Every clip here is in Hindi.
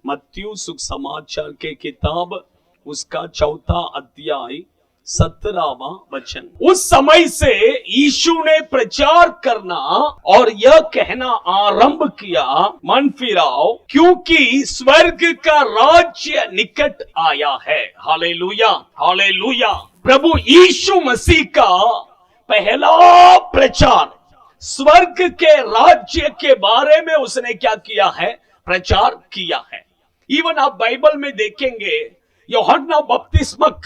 मत्ती सुसमाचार के किताब उसका 4 अध्याय 17वां वचन। उस समय से यीशु ने प्रचार करना और यह कहना आरंभ किया, मन फिराओ क्योंकि स्वर्ग का राज्य निकट आया है। Hallelujah, hallelujah. प्रभु यीशु मसीह का पहला प्रचार स्वर्ग के राज्य के बारे में उसने क्या किया है? प्रचार किया है। इवन आप बाइबल में देखेंगे यूहन्ना बपतिस्मक,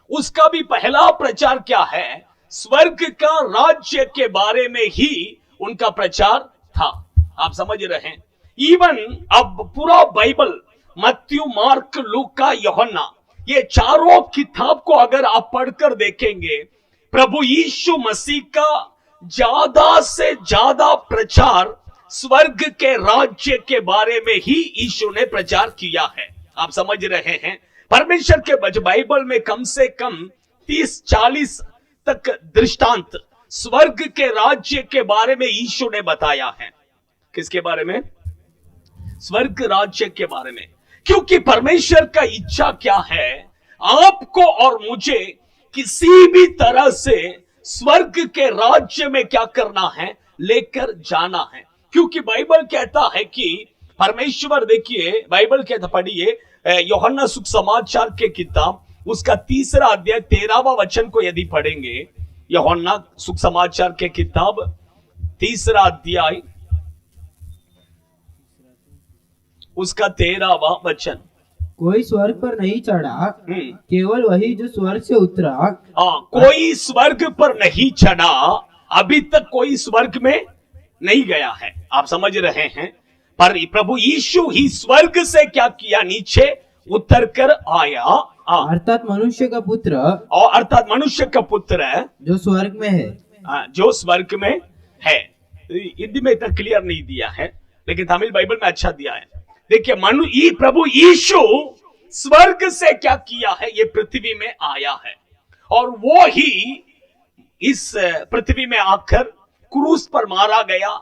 उसका भी पहला प्रचार क्या है? स्वर्ग का राज्य के बारे में ही उनका प्रचार था। आप समझ रहे हैं? इवन अब पूरा बाइबल मत्ती, मार्क, लूका, यूहन्ना, ये चारों किताब को अगर आप पढ़कर देखेंगे, प्रभु यीशु मसीह का ज्यादा से ज्यादा प्रचार स्वर्ग के राज्य के बारे में ही यीशु ने प्रचार किया है। आप समझ रहे हैं? परमेश्वर के बाइबल में कम से कम 30-40 तक दृष्टांत स्वर्ग के राज्य के बारे में यीशु ने बताया है। किसके बारे में? स्वर्ग राज्य के बारे में। क्योंकि परमेश्वर का इच्छा क्या है? आपको और मुझे किसी भी तरह से स्वर्ग के राज्य में क्या करना है? लेकर जाना है। क्योंकि बाइबल कहता है कि परमेश्वर, देखिए बाइबल कहता, पढ़िए यूहन्ना सुसमाचार के किताब उसका 3 अध्याय 13वां वचन को यदि पढ़ेंगे, यूहन्ना सुसमाचार के किताब 3 अध्याय उसका 13वां वचन। कोई स्वर्ग पर नहीं चढ़ा, केवल वही जो स्वर्ग से उतरा। कोई स्वर्ग पर नहीं चढ़ा, अभी तक कोई स्वर्ग में नहीं गया है। आप समझ रहे हैं? पर प्रभु यीशु ही स्वर्ग से क्या किया? नीचे उतर कर आया। अर्थात मनुष्य का पुत्र, और अर्थात मनुष्य का पुत्र जो स्वर्ग में है, जो स्वर्ग में है। हिंदी में इतना क्लियर नहीं दिया है, लेकिन तमिल बाइबल में अच्छा दिया है। देखिए, प्रभु यीशु स्वर्ग से क्या किया है? ये पृथ्वी में आया है, और वो ही इस पृथ्वी में आकर क्रूस पर मारा गया,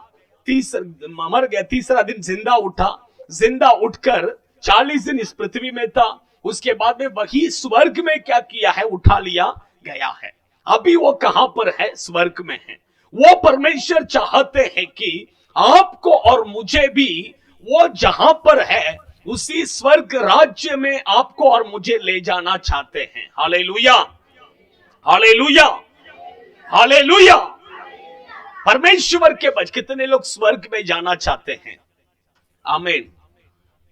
मर गया, 3रा दिन जिंदा उठा, जिंदा उठकर 40 दिन इस पृथ्वी में था। उसके बाद में वही स्वर्ग में क्या किया है? उठा लिया गया है। अभी वो कहां पर है? स्वर्ग में है। वो परमेश्वर चाहते हैं कि आपको और मुझे भी वो जहां पर है उसी स्वर्ग राज्य में आपको और मुझे ले जाना चाहते हैं। Hallelujah, hallelujah, hallelujah. परमेश्वर के बच्चे कितने लोग स्वर्ग में जाना चाहते हैं? आमीन,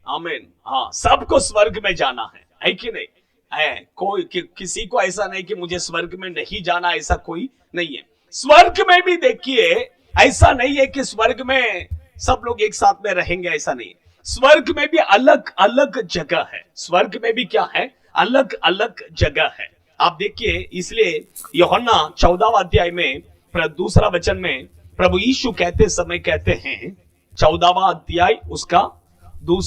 आमीन। हाँ, सबको स्वर्ग में जाना है कि नहीं? है कोई किसी को ऐसा नहीं कि मुझे स्वर्ग में नहीं जाना, ऐसा कोई नहीं है। स्वर्ग में भी देखिए, ऐसा नहीं है कि स्वर्ग में सब लोग एक साथ में रहेंगे, ऐसा नहीं। स्वर्ग में भी अलग अलग जगह है। स्वर्ग में भी क्या है? अलग अलग जगह है। आप देखिए, इसलिए यूहन्ना 14वां अध्याय में 2 वचन में प्रभु यीशु कहते समय कहते हैं, 14वां अध्याय उसका 2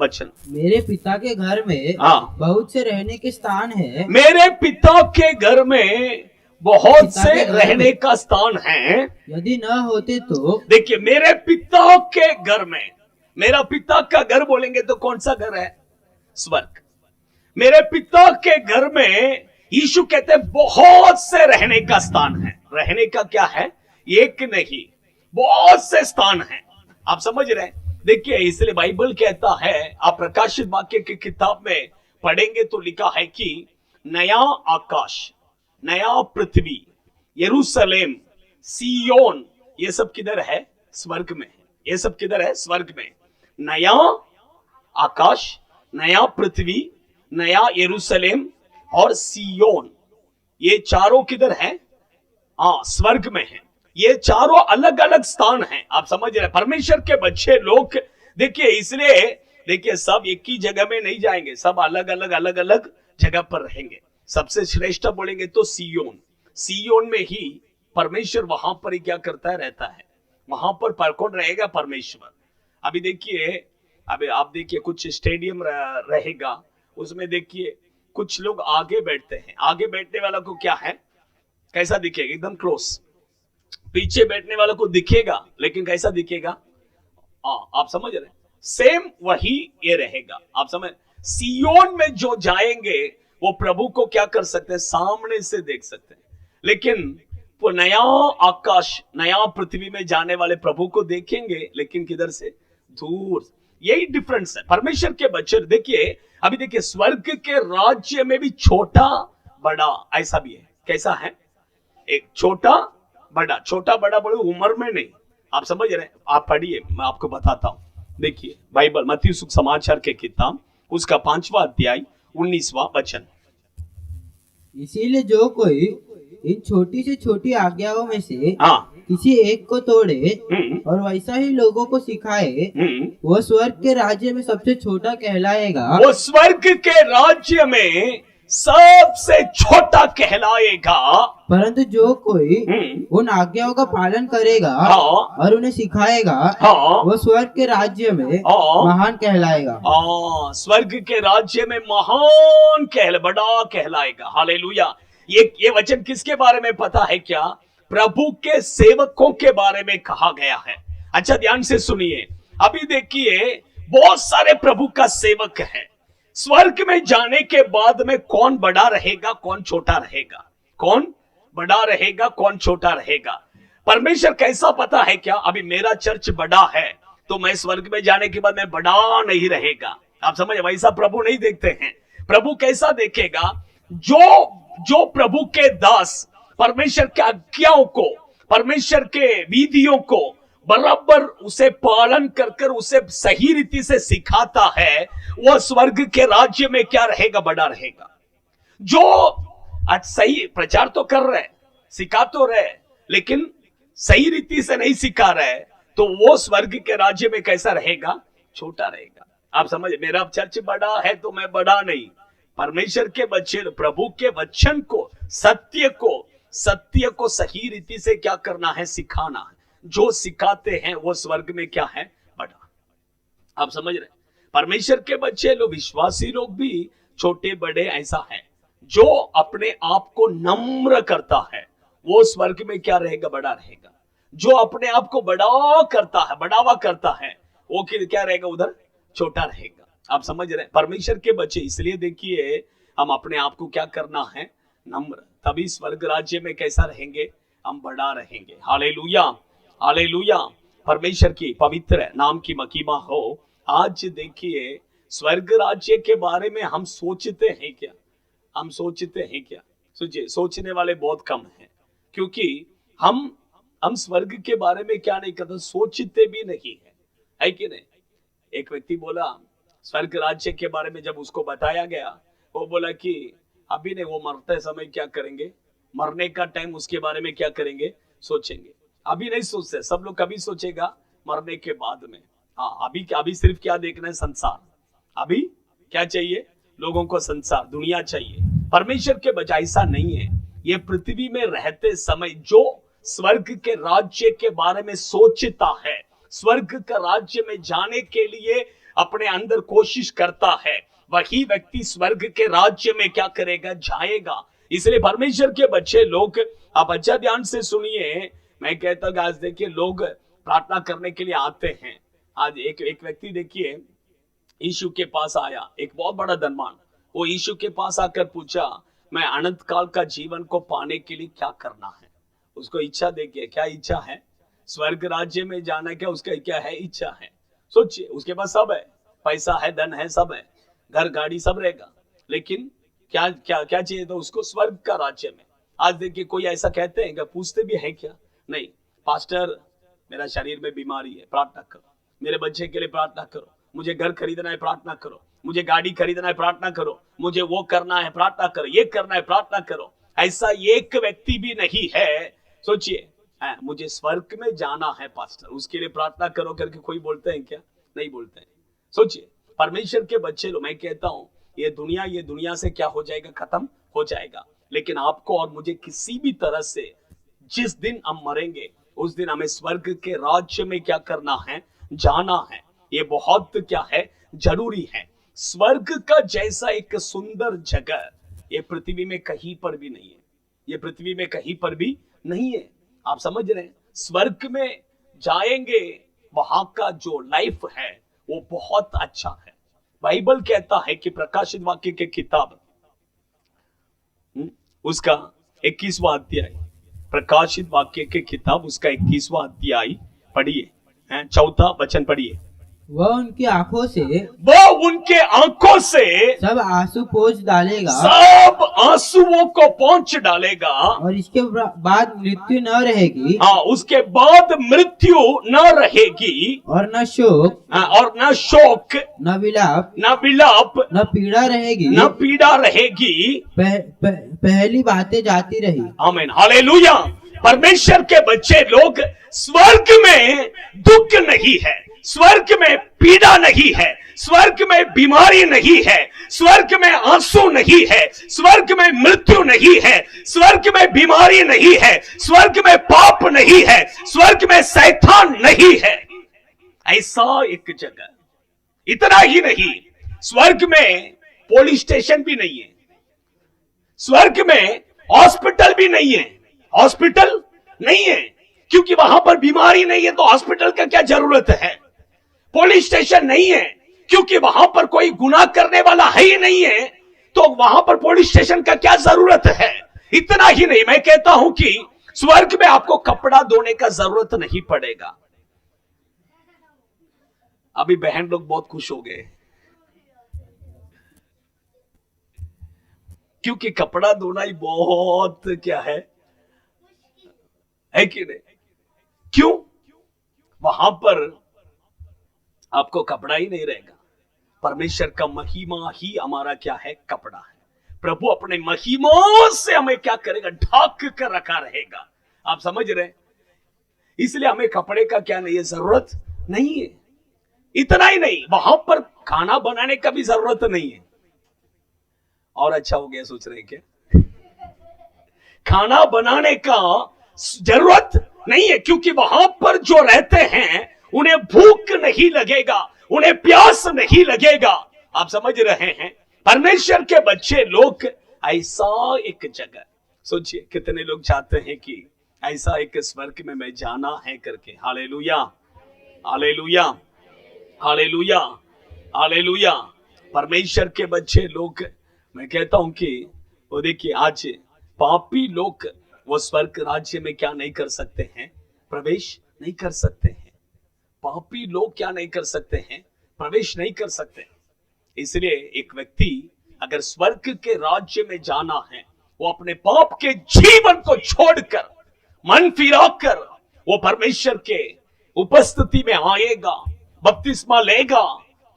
वचन, मेरे पिता के घर में बहुत से रहने के स्थान है। मेरे पिता के घर में बहुत से रहने का स्थान है। यदि न होते तो, देखिए, मेरे पिता के घर में, मेरा पिता का घर बोलेंगे तो कौन सा घर है? स्वर्ग। मेरे पिता के घर में यीशु कहते हैं बहुत से रहने का स्थान है। रहने का क्या है? एक नहीं, बहुत से स्थान हैं। आप समझ रहे हैं? देखिए, इसलिए बाइबल कहता है, आप प्रकाशित वाक्य की किताब में पढ़ेंगे तो लिखा है कि नया आकाश, नया पृथ्वी, यरूशलेम, सियोन, ये सब किधर है? स्वर्ग में। ये सब किधर है? स्वर्ग में। नया आकाश, नया पृथ्वी, नया यरूशलेम और सियोन, ये चारों किधर है? स्वर्ग में है। ये चारों अलग अलग स्थान हैं। आप समझ रहे हैं? परमेश्वर के बच्चे लोग, देखिए, इसलिए देखिए, सब एक ही जगह में नहीं जाएंगे, सब अलग अलग जगह पर रहेंगे। सबसे श्रेष्ठ बोलेंगे तो सियोन। सियोन में ही परमेश्वर वहां पर ही क्या करता है? रहता है। वहां पर कौन रहेगा? परमेश्वर। अभी देखिए, अभी आप देखिए, कुछ स्टेडियम रहेगा, उसमें देखिए कुछ लोग आगे बैठते हैं। आगे बैठने वाला को क्या है? कैसा दिखेगा? एकदम क्लोज। पीछे बैठने वालों को दिखेगा, लेकिन कैसा दिखेगा? आप समझ रहे हैं? सेम वही ये रहेगा। आप समझ, सियोन में जो जाएंगे वो प्रभु को क्या कर सकते हैं, सामने से देख सकते हैं। लेकिन वो नया आकाश नया पृथ्वी में जाने वाले प्रभु को देखेंगे, लेकिन किधर से, दूर। यही डिफरेंस है परमेश्वर के बच्चे। देखिए अभी देखिए, स्वर्ग के राज्य में भी छोटा बड़ा ऐसा भी है। कैसा है, एक छोटा बड़ा बड़े उम्र में नहीं। आप समझ रहे हैं, आप पढ़िए, मैं आपको बताता हूं। देखिए बाइबल मत्ती सुसमाचार के किताब उसका 5वां अध्याय 19वां वचन। इसीलिए जो कोई इन छोटी से छोटी आज्ञाओं में से हाँ, किसी एक को तोड़े हम्म, और वैसा ही लोगों को सिखाए, वो स्वर्ग के राज्य में सबसे छोटा कहलाएगा। वो स्वर्ग के राज्य में सबसे छोटा कहलाएगा। परंतु जो कोई उन आज्ञाओं का पालन करेगा हाँ, और उन्हें सिखाएगा, हाँ, वो स्वर्ग के राज्य में हाँ, महान कहलाएगा। स्वर्ग के राज्य में महान बड़ा कहलाएगा। हालेलुया। ये वचन किसके बारे में पता है क्या, प्रभु के सेवकों के बारे में कहा गया है। अच्छा ध्यान से सुनिए, अभी देखिए बहुत सारे प्रभु का सेवक है। स्वर्ग में जाने के बाद में कौन बड़ा रहेगा, कौन छोटा रहेगा, कौन बड़ा रहेगा, कौन छोटा रहेगा, परमेश्वर कैसा पता है क्या। अभी मेरा चर्च बड़ा है तो मैं स्वर्ग में जाने के बाद मैं बड़ा नहीं रहेगा। आप समझ, वैसा प्रभु नहीं देखते हैं। प्रभु कैसा देखेगा, जो प्रभु के दास परमेश्वर के आज्ञाओं को, परमेश्वर के विधियों को बराबर उसे पालन कर उसे सही रीति से सिखाता है, वह स्वर्ग के राज्य में क्या रहेगा, बड़ा रहेगा। जो आज सही प्रचार तो कर रहे, सिखा तो रहे, लेकिन सही रीति से नहीं सिखा रहे, तो वो स्वर्ग के राज्य में कैसा रहेगा, छोटा रहेगा। आप समझ, मेरा चर्च बड़ा है तो मैं बड़ा नहीं। परमेश्वर के बच्चे प्रभु के वचन को, सत्य को सही रीति से क्या करना है, सिखाना है। जो सिखाते हैं वो स्वर्ग में क्या है, बड़ा। आप समझ रहे, परमेश्वर के बच्चे लोग, विश्वासी लोग भी छोटे बड़े ऐसा है। जो अपने आप को नम्र करता है वो स्वर्ग में क्या रहेगा, बड़ा रहेगा। जो अपने आप को बड़ा करता है, बढ़ावा करता है, वो क्या रहेगा, उधर छोटा रहेगा। आप समझ रहे हैं, परमेश्वर के बच्चे। इसलिए देखिए हम अपने आप को क्या करना है, नम्र, तभी स्वर्ग राज्य में कैसा रहेंगे, हम बड़ा रहेंगे। Hallelujah, hallelujah. परमेश्वर की पवित्र नाम की महिमा हो। आज देखिए स्वर्ग राज्य के बारे में हम सोचते हैं क्या, हम सोचते हैं क्या, सोचिए, सोचने वाले बहुत कम हैं। क्योंकि हम स्वर्ग के बारे में क्या नहीं करते, सोचते भी नहीं है कि नहीं। एक व्यक्ति बोला स्वर्ग राज्य के बारे में, जब उसको बताया गया, वो बोला कि अभी नहीं, वो मरते समय क्या करेंगे, मरने का टाइम उसके बारे में क्या करेंगे, सोचेंगे। अभी नहीं सोचते, सब लोग कभी सोचेगा, मरने के बाद में। हाँ, अभी सिर्फ क्या देखना है, संसार। अभी क्या चाहिए लोगों को, संसार, दुनिया चाहिए। परमेश्वर के बजाय ऐसा नहीं है। ये पृथ्वी में रहते समय जो स्वर्ग के राज्य के बारे में सोचता है, स्वर्ग का राज्य में जाने के लिए अपने अंदर कोशिश करता है, वही व्यक्ति स्वर्ग के राज्य में क्या करेगा, जाएगा। इसलिए परमेश्वर के बच्चे लोग, आप अच्छा ध्यान से सुनिए, मैं कहता हूं, आज देखिए लोग प्रार्थना करने के लिए आते हैं। आज एक व्यक्ति देखिए यीशु के पास आया, एक बहुत बड़ा धनवान। वो यीशु के पास आकर पूछा, मैं अनंत काल का जीवन को पाने के लिए क्या करना है। उसको इच्छा देखिए, क्या इच्छा है, स्वर्ग राज्य में जाना, क्या उसका क्या है, इच्छा है। सोचिए, उसके पास सब है, पैसा है, धन है, सब है, घर गाड़ी सब रहेगा, लेकिन क्या क्या क्या चाहिए तो उसको, स्वर्ग का राज्य में। आज देखिए कोई ऐसा कहते हैं, क्या पूछते भी है क्या, नहीं, पास्टर मेरा शरीर में बीमारी है, प्रार्थना करो, मेरे बच्चे के लिए प्रार्थना करो, मुझे घर खरीदना है, प्रार्थना करो, मुझे गाड़ी खरीदना है, प्रार्थना करो, मुझे वो करना है, प्रार्थना करो, ये करना है, प्रार्थना करो। ऐसा एक व्यक्ति भी नहीं है। सोचिए, मुझे स्वर्ग में जाना है पास्टर, उसके लिए प्रार्थना करो करके कोई बोलते हैं क्या, नहीं बोलते हैं। सोचिए, परमेश्वर के बच्चे लोग, मैं कहता हूं ये दुनिया से क्या हो जाएगा, खत्म हो जाएगा, लेकिन आपको और मुझे किसी भी तरह से जिस दिन हम मरेंगे उस दिन हमें स्वर्ग के राज्य में क्या करना है, जाना है। ये बहुत क्या है, जरूरी है। स्वर्ग का जैसा एक सुंदर जगह ये पृथ्वी में कहीं पर भी नहीं है, ये पृथ्वी में कहीं पर भी नहीं है। आप समझ रहे हैं, स्वर्ग में जाएंगे, वहां का जो लाइफ है वो बहुत अच्छा है। बाइबल कहता है कि प्रकाशित वाक्य के किताब उसका 21वां अध्याय, प्रकाशित वाक्य के किताब उसका 21वां अध्याय पढ़िए, 4वां वचन पढ़िए। वह उनकी आंखों से वो उनके आंखों से सब आंसू पोंछ डालेगा, सब आंसुओं को पोंछ डालेगा, और इसके बाद मृत्यु न रहेगी। हाँ, उसके बाद मृत्यु न रहेगी, और न शोक, और न शोक, न विलाप, न विलाप, न पीड़ा रहेगी, न पीड़ा रहेगी। पहली बातें जाती रही। आमीन, हालेलुया। परमेश्वर के बच्चे लोग, स्वर्ग में दुख नहीं है, स्वर्ग में पीड़ा नहीं है, स्वर्ग में बीमारी नहीं है, स्वर्ग में आंसू नहीं है, स्वर्ग में मृत्यु नहीं है, स्वर्ग में बीमारी नहीं है, स्वर्ग में पाप नहीं है, स्वर्ग में शैतान नहीं है। ऐसा एक जगह। इतना ही नहीं, स्वर्ग में पुलिस स्टेशन भी नहीं है, स्वर्ग में हॉस्पिटल भी नहीं है। हॉस्पिटल नहीं है क्योंकि वहां पर बीमारी नहीं है, तो हॉस्पिटल का क्या जरूरत है। पुलिस स्टेशन नहीं है क्योंकि वहां पर कोई गुनाह करने वाला है ही नहीं है, तो वहां पर पुलिस स्टेशन का क्या जरूरत है। इतना ही नहीं, मैं कहता हूं कि स्वर्ग में आपको कपड़ा धोने का जरूरत नहीं पड़ेगा। अभी बहन लोग बहुत खुश हो गए क्योंकि कपड़ा धोना ही बहुत क्या है कि नहीं। क्यों? वहां पर आपको कपड़ा ही नहीं रहेगा। परमेश्वर का महिमा ही हमारा क्या है, कपड़ा है। प्रभु अपने महिमा से हमें क्या करेगा, ढक कर रखा रहेगा। आप समझ रहे हैं? इसलिए हमें कपड़े का क्या नहीं है, जरूरत नहीं है। इतना ही नहीं, वहां पर खाना बनाने का भी जरूरत नहीं है। और अच्छा हो गया, सोच रहे हैं क्या? खाना बनाने का जरूरत नहीं है क्योंकि वहां पर जो रहते हैं उन्हें भूख नहीं लगेगा, उन्हें प्यास नहीं लगेगा। आप समझ रहे हैं? परमेश्वर के बच्चे लोग, ऐसा एक जगह सोचिए, कितने लोग चाहते हैं कि ऐसा एक स्वर्ग में मैं जाना है करके। Hallelujah, hallelujah, hallelujah, hallelujah. परमेश्वर के बच्चे लोग, मैं कहता हूं कि वो देखिए, आज पापी लोग वो स्वर्ग राज्य में क्या नहीं कर सकते हैं, प्रवेश नहीं कर सकते हैं। पापी लोग क्या नहीं कर सकते हैं, प्रवेश नहीं कर सकते। इसलिए एक व्यक्ति अगर स्वर्ग के राज्य में जाना है, वो अपने पाप के जीवन को छोड़कर, मन फिराकर वो परमेश्वर के उपस्थिति में आएगा, बपतिस्मा लेगा,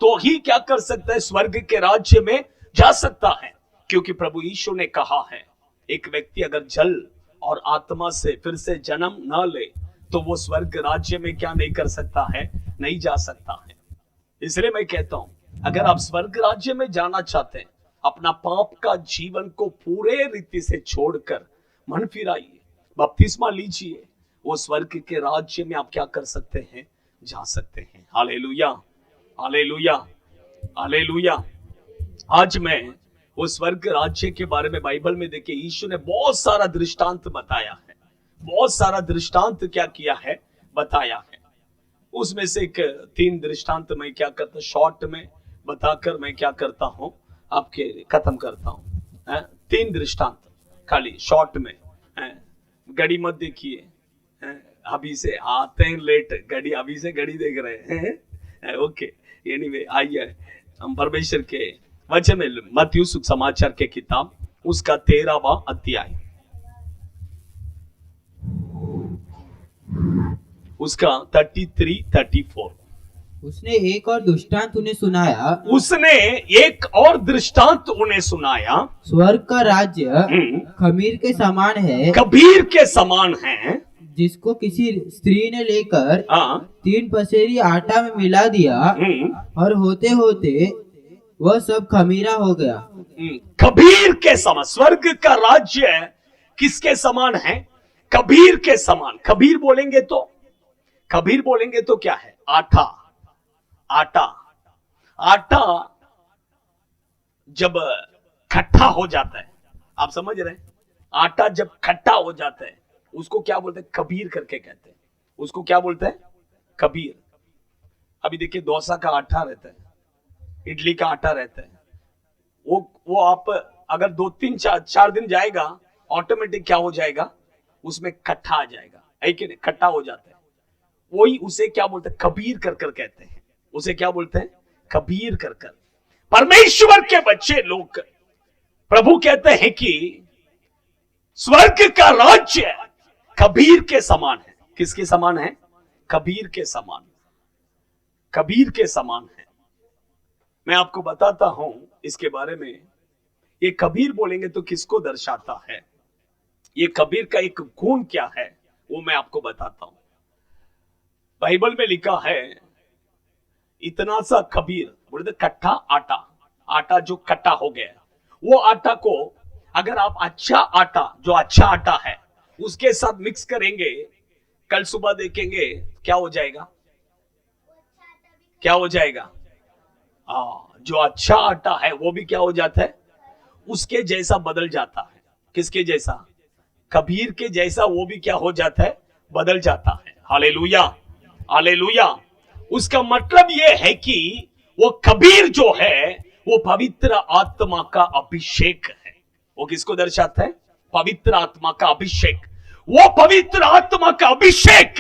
तो ही क्या कर सकता है, स्वर्ग के राज्य में जा सकता है। क्योंकि प्रभु यीशु ने कहा है, एक व्यक्ति अगर जल और आत्मा से फिर से जन्म न ले तो वो स्वर्ग राज्य में क्या नहीं कर सकता है, नहीं जा सकता है। इसलिए मैं कहता हूं, अगर आप स्वर्ग राज्य में जाना चाहते हैं, अपना पाप का जीवन को पूरे रीति से छोड़कर मन फिराइए, बपतिस्मा लीजिए, वो स्वर्ग के राज्य में आप क्या कर सकते हैं, जा सकते हैं। Hallelujah, hallelujah, hallelujah. आज मैं वो स्वर्ग राज्य के बारे में बाइबल में देखिए, यीशु ने बहुत सारा दृष्टांत बताया है, बहुत सारा दृष्टांत क्या किया है, बताया है। उसमें से एक 3 दृष्टांत मैं क्या करता, शॉर्ट में बताकर मैं क्या करता हूं, आपके खत्म करता हूं। 3 दृष्टांत खाली शॉर्ट में। घड़ी मत देखिए, अभी से आते हैं लेट, घड़ी अभी से घड़ी देख रहे हैं। ओके, एनीवे आइए हम परमेश्वर के वचन में, मत्ती सुसमाचार के किताब उसका 13वां अध्याय, उसका 33-34। उसने एक और दृष्टांत उन्हें सुनाया, उसने एक और दृष्टांत उन्हें सुनाया, स्वर्ग का राज्य खमीर के समान है, कबीर के समान है, जिसको किसी स्त्री ने लेकर 3 पसेरी आटा में मिला दिया, और होते होते वह सब खमीरा हो गया। कबीर के समान। स्वर्ग का राज्य किसके समान है, कबीर के समान। कबीर बोलेंगे तो, कबीर बोलेंगे तो क्या है, आटा। आटा, आटा जब खट्टा हो जाता है, आप समझ रहे हैं, आटा जब खट्टा हो जाता है उसको क्या बोलते हैं, कबीर करके कहते हैं। उसको क्या बोलते हैं, कबीर। अभी देखिए डोसा का आटा रहता है, इडली का आटा रहता है, वो आप अगर 2-3-4 दिन जाएगा ऑटोमेटिक क्या हो जाएगा, उसमें खट्टा आ जाएगा, है कि नहीं, खट्टा हो जाता है। वही उसे क्या बोलते हैं, कबीर कर कर कहते हैं, उसे क्या बोलते हैं, कबीर कर कर। परमेश्वर के बच्चे लोग, प्रभु कहते हैं कि स्वर्ग का राज्य कबीर के समान है। किसके समान है? कबीर के समान, कबीर के समान है। मैं आपको बताता हूं इसके बारे में। ये कबीर बोलेंगे तो किसको दर्शाता है, ये कबीर का एक गुण क्या है, वो मैं आपको बताता हूं। बाइबल में लिखा है, इतना सा कबीर बोलते कट्टा आटा, आटा जो कट्टा हो गया, वो आटा को अगर आप अच्छा आटा, जो अच्छा आटा है उसके साथ मिक्स करेंगे, कल सुबह देखेंगे क्या हो जाएगा, क्या हो जाएगा, जो अच्छा आटा है वो भी क्या हो जाता है, उसके जैसा बदल जाता है। किसके जैसा? कबीर के जैसा वो भी क्या हो जाता है, बदल जाता है। Hallelujah, hallelujah. उसका मतलब ये है कि वो कबीर जो है वो पवित्र आत्मा का अभिषेक है। वो किसको दर्शाता है? पवित्र आत्मा का अभिषेक। वो पवित्र आत्मा का अभिषेक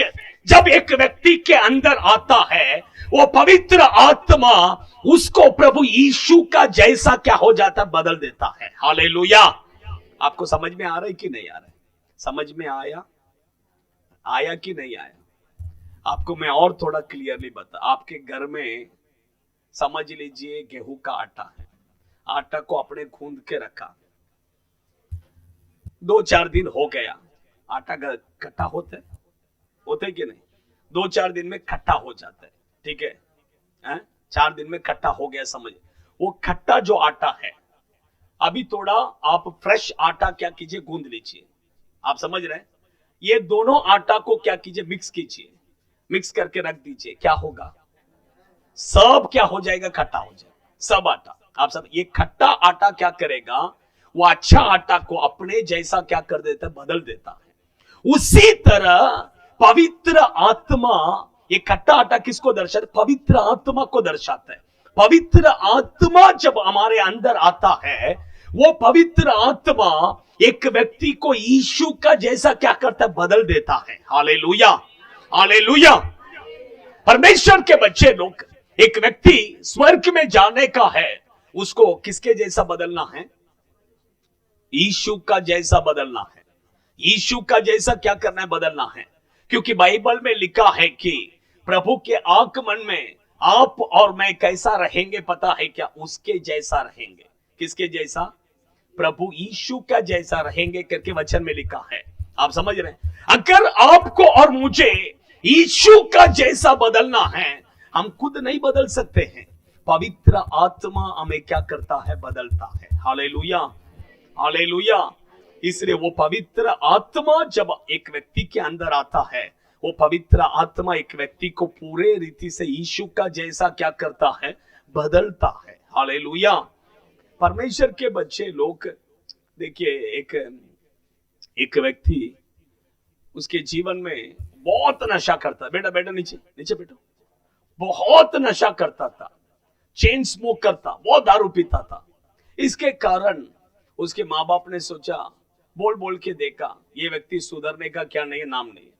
जब एक व्यक्ति के अंदर आता है, वो पवित्र आत्मा उसको प्रभु यीशु का जैसा क्या हो जाता है, बदल देता है। हालेलुया। आपको समझ में आ रहा है कि नहीं आ रहा है? समझ में आया, आया कि नहीं आया? आपको मैं और थोड़ा क्लियरली बता, आपके घर में समझ लीजिए गेहूं का आटा है, आटा को आपने गूंद के रखा, 2-4 दिन हो गया, आटा खट्टा होता है कि नहीं? 2-4 दिन में खट्टा हो जाता है, ठीक है? 4 दिन में खट्टा हो गया, समझ। वो खट्टा जो आटा है, अभी थोड़ा आप फ्रेश आटा क्या कीजिए, गूंद लीजिए। आप समझ रहे हैं? ये दोनों आटा को क्या कीजिए, मिक्स कीजिए, मिक्स करके रख दीजिए। क्या होगा? सब क्या हो जाएगा, खट्टा हो जाएगा, सब आटा। आप सब, ये खट्टा आटा क्या करेगा, वो अच्छा आटा को अपने जैसा क्या कर देता है, बदल देता है। उसी तरह पवित्र आत्मा, ये खट्टा आटा किसको दर्शाता है? पवित्र आत्मा को दर्शाता है। पवित्र आत्मा जब हमारे अंदर आता है, वो पवित्र आत्मा एक व्यक्ति को यीशु का जैसा क्या करता है, बदल देता है। Hallelujah, hallelujah. परमेश्वर के बच्चे लोग, एक व्यक्ति स्वर्ग में जाने का है, उसको किसके जैसा बदलना है? यीशु का जैसा बदलना है। यीशु का जैसा क्या करना है, बदलना है। क्योंकि बाइबल में लिखा है कि प्रभु के आगमन में आप और मैं कैसा रहेंगे पता है क्या? उसके जैसा रहेंगे। किसके जैसा? प्रभु यीशु का जैसा रहेंगे करके वचन में लिखा है। आप समझ रहे हैं? अगर आपको और मुझे यीशु का जैसा बदलना है, हम खुद नहीं बदल सकते हैं, पवित्र आत्मा हमें क्या करता है, बदलता है। Hallelujah, hallelujah. इसलिए वो पवित्र आत्मा जब एक व्यक्ति के अंदर आता है, वो पवित्र आत्मा एक व्यक्ति को पूरे रीति से यीशु का जैसा क्या करता है, बदलता है। हालेलुया। परमेश्वर के बच्चे लोग, देखिए एक व्यक्ति उसके जीवन में बहुत नशा करता, बेटा बेटा नीचे नीचे बेटा, बहुत नशा करता था, चेन स्मोक करता, बहुत दारू पीता था। इसके कारण उसके माँ बाप ने सोचा, बोल बोल के देखा, ये व्यक्ति सुधरने का क्या नहीं नाम नहीं है।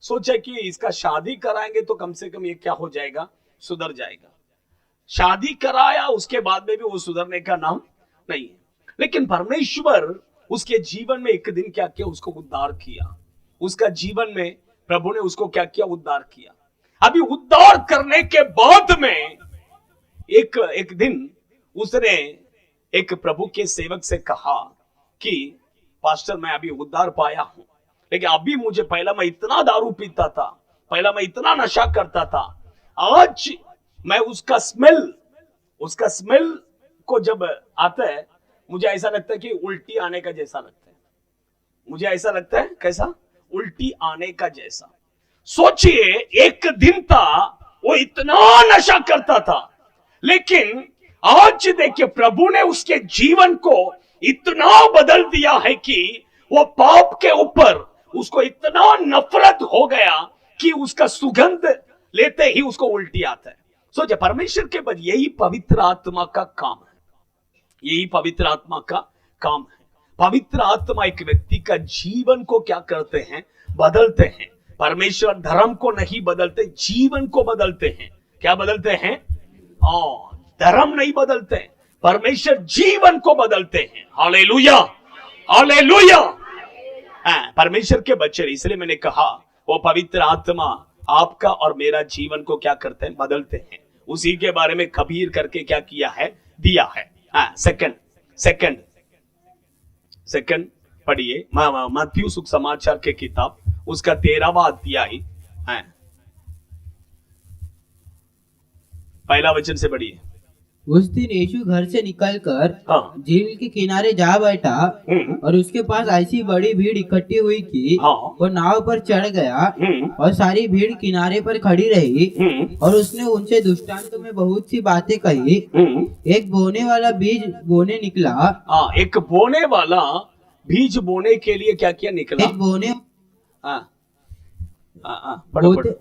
सोचा कि इसका शादी कराएंगे तो कम से कम ये क्या हो जाएगा, सुधर जाएगा। शादी कराया, उसके बाद में भी वो सुधरने का नाम नहीं है। लेकिन परमेश्वर उसके जीवन में एक दिन क्या किया, उसको उद्धार किया। उसका जीवन में प्रभु ने उसको क्या किया, उद्धार किया। अभी उद्धार करने के बाद में एक दिन उसने एक प्रभु के सेवक से कहा कि पास्टर मैं अभी उद्धार पाया हूं, लेकिन अभी मुझे, पहला मैं इतना दारू पीता था, पहला मैं इतना नशा करता था, आज मैं उसका स्मेल को जब आता है, मुझे ऐसा लगता है कि उल्टी आने का जैसा लगता है। मुझे ऐसा लगता है कैसा, उल्टी आने का जैसा। सोचिए, एक दिन था वो इतना नशा करता था, लेकिन आज देखिए प्रभु ने उसके जीवन को इतना बदल दिया है कि वो पाप के ऊपर उसको इतना नफरत हो गया कि उसका सुगंध लेते ही उसको उल्टी आता है। सोचे परमेश्वर के बाद यही पवित्र आत्मा का काम है, यही पवित्र आत्मा का काम है। पवित्र आत्मा एक व्यक्ति का जीवन को क्या करते हैं, बदलते हैं। परमेश्वर धर्म को नहीं बदलते, जीवन को बदलते हैं। क्या बदलते हैं? धर्म नहीं बदलते, परमेश्वर जीवन को बदलते हैं। Hallelujah, hallelujah. परमेश्वर के बच्चे, इसलिए मैंने कहा वो पवित्र आत्मा आपका और मेरा जीवन को क्या करते हैं, बदलते हैं। उसी के बारे में कबीर करके क्या किया है, दिया है। सेकंड पढ़िए मत्ती सुसमाचार के किताब, उसका 13वां अध्याय, पहला वचन से पढ़िए। उस दिन यीशु घर से निकलकर झील के किनारे जा बैठा और उसके पास ऐसी बड़ी भीड़ इकट्ठी हुई कि वो नाव पर चढ़ गया और सारी भीड़ किनारे पर खड़ी रही और उसने उनसे दृष्टांत में बहुत सी बातें कही। एक बोने वाला बीज बोने निकला। एक बोने वाला बीज बोने के लिए क्या किया, निकला। एक बोने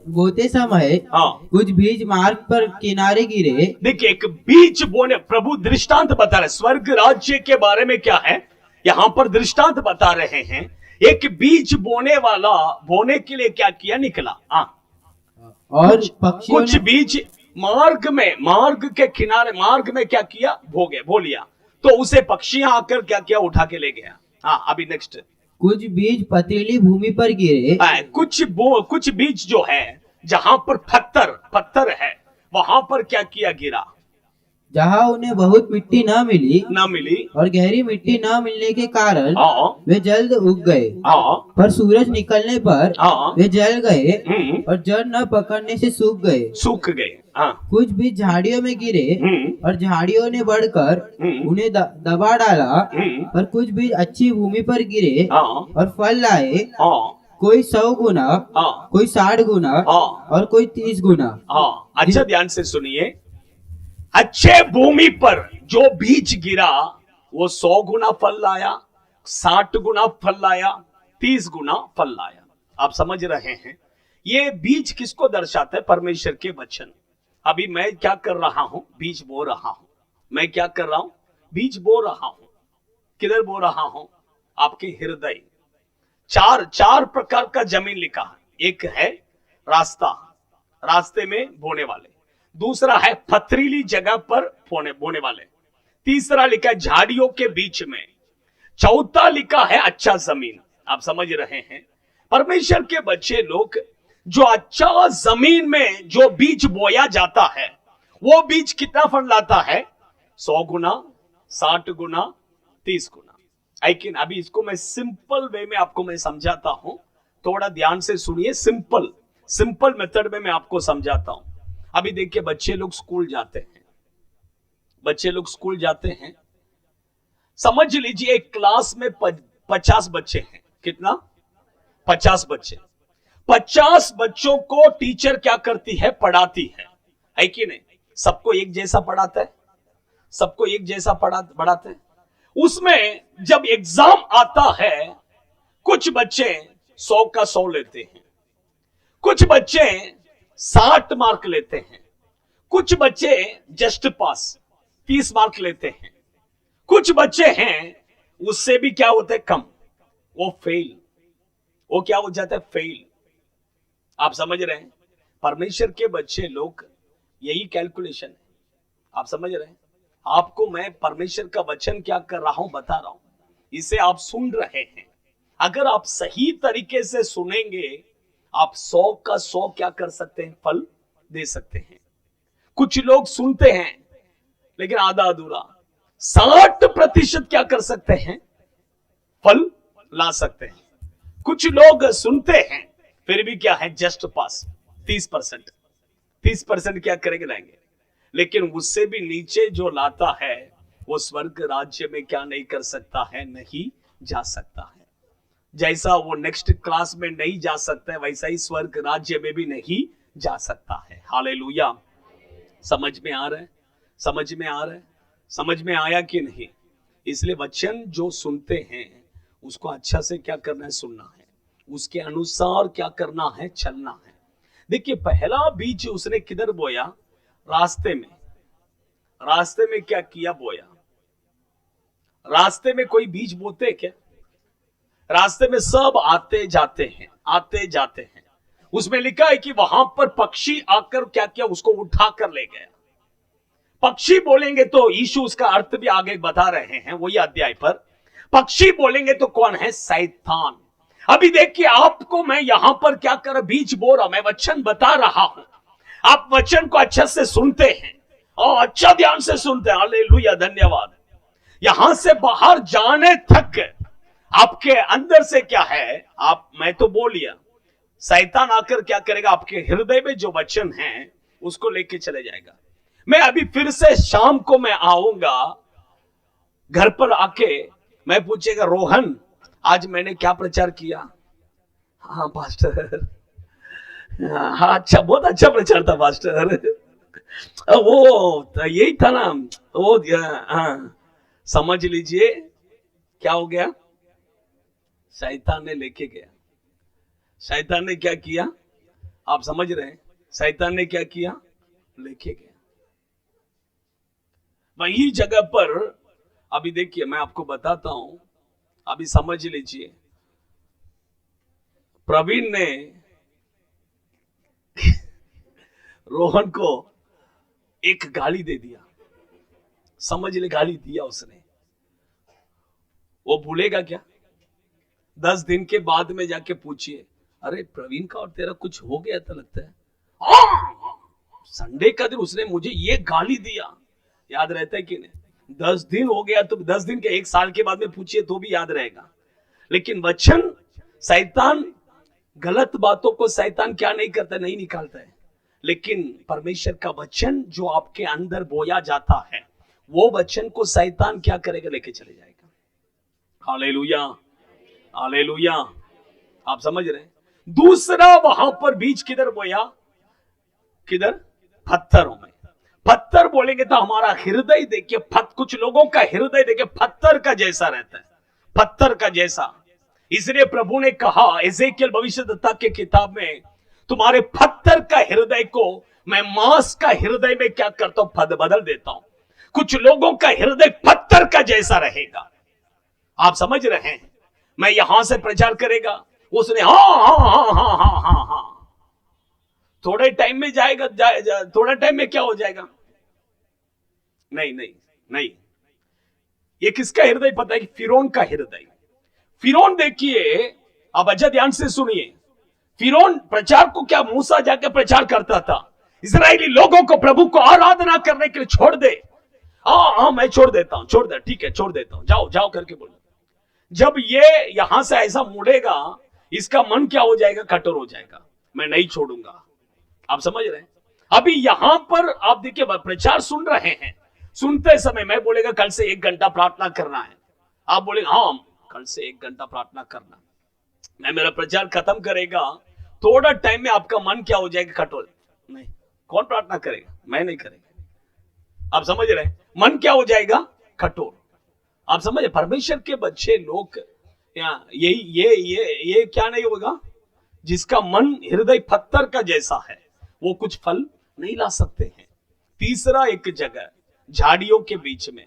बोते समय कुछ बीज मार्ग पर किनारे गिरे। देखिए, एक बीज बोने, प्रभु दृष्टांत बता रहे, स्वर्ग राज्य के बारे में क्या है, यहाँ पर दृष्टांत बता रहे हैं। एक बीज बोने वाला बोने के लिए क्या किया, निकला। और कुछ बीज मार्ग के किनारे, मार्ग में क्या किया, बो लिया, तो उसे पक्षियां आकर क्या किया, उठा के ले गया। अभी नेक्स्ट। कुछ बीज पथरीली भूमि पर गिरे। कुछ बीज जो है जहां पर पत्थर है, वहां पर क्या किया, गिरा। जहाँ उन्हें बहुत मिट्टी न मिली और गहरी मिट्टी न मिलने के कारण वे जल्द उग गए। पर सूरज निकलने पर वे जल गए और जड़ न पकड़ने से सूख गए। कुछ बीज झाड़ियों में गिरे और झाड़ियों ने बढ़कर उन्हें दबा डाला। पर कुछ बीज अच्छी भूमि पर गिरे और फल लाए, कोई 100 गुना, कोई 60 गुना और कोई 30 गुना। अच्छा ध्यान से सुनिए, अच्छे भूमि पर जो बीज गिरा वो 100 गुना फल लाया, 60 गुना फल लाया, 30 गुना फल लाया। आप समझ रहे हैं, ये बीज किसको दर्शाता है, परमेश्वर के वचन। अभी मैं क्या कर रहा हूं, बीज बो रहा हूं। मैं क्या कर रहा हूं, बीज बो रहा हूं। किधर बो रहा हूं, आपके हृदय। चार प्रकार का जमीन लिखा है। एक है रास्ते में बोने वाले, दूसरा है पथरीली जगह पर बोने वाले, तीसरा लिखा है झाड़ियों के बीच में, चौथा लिखा है अच्छा जमीन। आप समझ रहे हैं, परमेश्वर के बच्चे लोग, जो अच्छा जमीन में जो बीज बोया जाता है वो बीज कितना फल लाता है, 100 गुना, 60 गुना, 30 गुना। लेकिन अभी इसको मैं सिंपल वे में आपको मैं समझाता हूं, थोड़ा ध्यान से सुनिए। सिंपल मेथड में मैं आपको समझाता हूं। अभी देखिए, बच्चे लोग स्कूल जाते हैं। समझ लीजिए एक क्लास में 50 बच्चे हैं। कितना? 50 बच्चे। 50 बच्चों को टीचर क्या करती है, पढ़ाती है कि नहीं? सबको एक जैसा पढ़ाता है, सबको एक जैसा पढ़ाते हैं। उसमें जब एग्जाम आता है, कुछ बच्चे 100 का 100 लेते हैं, कुछ बच्चे 60 मार्क लेते हैं, कुछ बच्चे जस्ट पास 30 मार्क लेते हैं, कुछ बच्चे हैं उससे भी क्या होते हैं, कम, वो फेल, वो क्या हो जाता है, फेल। आप समझ रहे हैं, परमेश्वर के बच्चे लोग यही कैलकुलेशन है। आप समझ रहे हैं, आपको मैं परमेश्वर का वचन क्या कर रहा हूं, बता रहा हूं, इसे आप सुन रहे हैं। अगर आप सही तरीके से सुनेंगे, आप 100 का 100 क्या कर सकते हैं, फल दे सकते हैं। कुछ लोग सुनते हैं लेकिन आधा अधूरा, 60% क्या कर सकते हैं, फल ला सकते हैं। कुछ लोग सुनते हैं फिर भी क्या है, जस्ट पास, 30% क्या करेंगे, लाएंगे। लेकिन उससे भी नीचे जो लाता है वो स्वर्ग राज्य में क्या नहीं कर सकता है, नहीं जा सकता है। जैसा वो नेक्स्ट क्लास में नहीं जा सकता है, वैसा ही स्वर्ग राज्य में भी नहीं जा सकता है। हालेलुया। समझ में आ रहा है, समझ में आ रहा है, समझ में आया कि नहीं? इसलिए वचन जो सुनते हैं उसको अच्छा से क्या करना है, सुनना है, उसके अनुसार क्या करना है, चलना है। देखिए पहला बीज उसने किधर बोया? रास्ते में। रास्ते में क्या किया? बोया। रास्ते में कोई बीज बोते क्या? रास्ते में सब आते जाते हैं, आते जाते हैं। उसमें लिखा है कि वहां पर पक्षी आकर क्या किया? उसको उठा कर ले गया। पक्षी बोलेंगे तो यीशु उसका अर्थ भी आगे बता रहे हैं वही अध्याय पर। पक्षी बोलेंगे तो कौन है? शैतान। अभी देखिए आपको मैं यहां पर क्या कर बीज बो रहा हूं, मैं वचन बता रहा हूं। आप वचन को अच्छे से सुनते हैं और अच्छा ध्यान से सुनते हैं। हालेलुया, धन्यवाद। यहां से बाहर जाने तक आपके अंदर से क्या है? मैं तो बोलिया, शैतान आकर क्या करेगा? आपके हृदय में जो वचन है उसको लेके चले जाएगा। मैं अभी फिर से शाम को मैं आऊंगा, घर पर आके मैं पूछेगा, रोहन आज मैंने क्या प्रचार किया? हाँ पास्टर, हाँ अच्छा, बहुत अच्छा प्रचार था पास्टर। वो यही था ना वो, हाँ समझ लीजिए क्या हो गया? शैतान ने लेके गया। शैतान ने क्या किया? आप समझ रहे हैं? शैतान ने क्या किया? लेके गया। वही जगह पर अभी देखिए मैं आपको बताता हूं, अभी समझ लीजिए। प्रवीण ने रोहन को एक गाली दे दिया। समझ ले, गाली दिया उसने। वो भूलेगा क्या? 10 दिन के बाद में जाके पूछिए, अरे प्रवीण का और तेरा कुछ हो गया था लगता है। संडे का दिन उसने मुझे ये गाली दिया। याद रहता है कि नहीं? 10 दिन हो गया तो 10 दिन के 1 साल के बाद में पूछिए तो भी याद रहेगा। लेकिन वचन, शैतान गलत बातों को शैतान क्या नहीं करता? नहीं निकालता है। लेकिन परमेश्वर का वचन जो आपके अंदर बोया जाता है, वो वचन को शैतान क्या करेगा? लेके चले जाएगा। Hallelujah, hallelujah. आप समझ रहे हैं? दूसरा वहां पर बीज किधर बोया? किधर? पत्थरों में। पत्थर बोलेंगे तो हमारा हृदय देखिए, कुछ लोगों का हृदय देखिए पत्थर का जैसा रहता है, पत्थर का जैसा। इसलिए प्रभु ने कहा एजेकियल भविष्यद्वक्ता के किताब में, तुम्हारे पत्थर का हृदय को मैं मांस का हृदय में क्या करता हूं? बदल देता हूं। कुछ लोगों का हृदय पत्थर का जैसा रहेगा। आप समझ रहे हैं? मैं यहां से प्रचार करेगा, उसने हाँ, थोड़े टाइम में जाएगा, थोड़ा टाइम में क्या हो जाएगा? नहीं नहीं नहीं। ये किसका हृदय पता है? फिरौन का हृदय। फिरौन देखिए, अब अच्छा ध्यान से सुनिए। फिरौन प्रचार को क्या मूसा जाकर प्रचार करता था? इस्राएली लोगों को प्रभु को आराधना करने के लिए छोड़ दे। हाँ मैं छोड़ देता हूं, छोड़ दे, ठीक है छोड़ देता हूं, जाओ जाओ करके बोलो। जब ये यहां से ऐसा मुड़ेगा, इसका मन क्या हो जाएगा? कठोर हो जाएगा, मैं नहीं छोड़ूंगा। आप समझ रहे हैं? अभी यहां पर आप देखिए प्रचार सुन रहे हैं, सुनते समय मैं बोलेगा कल से 1 घंटा प्रार्थना करना है। आप बोलेगा हाँ कल से 1 घंटा प्रार्थना करना। मैं मेरा प्रचार खत्म करेगा, थोड़ा टाइम में आपका मन क्या हो जाएगा? कठोर। नहीं, कौन प्रार्थना करेगा? मैं नहीं करेगा। आप समझ रहे हैं? मन क्या हो जाएगा? कठोर। आप समझे? परमेश्वर के बच्चे लोग ये क्या नहीं होगा? जिसका मन हृदय पत्थर का जैसा है, वो कुछ फल नहीं ला सकते हैं। तीसरा एक जगह झाड़ियों के बीच में।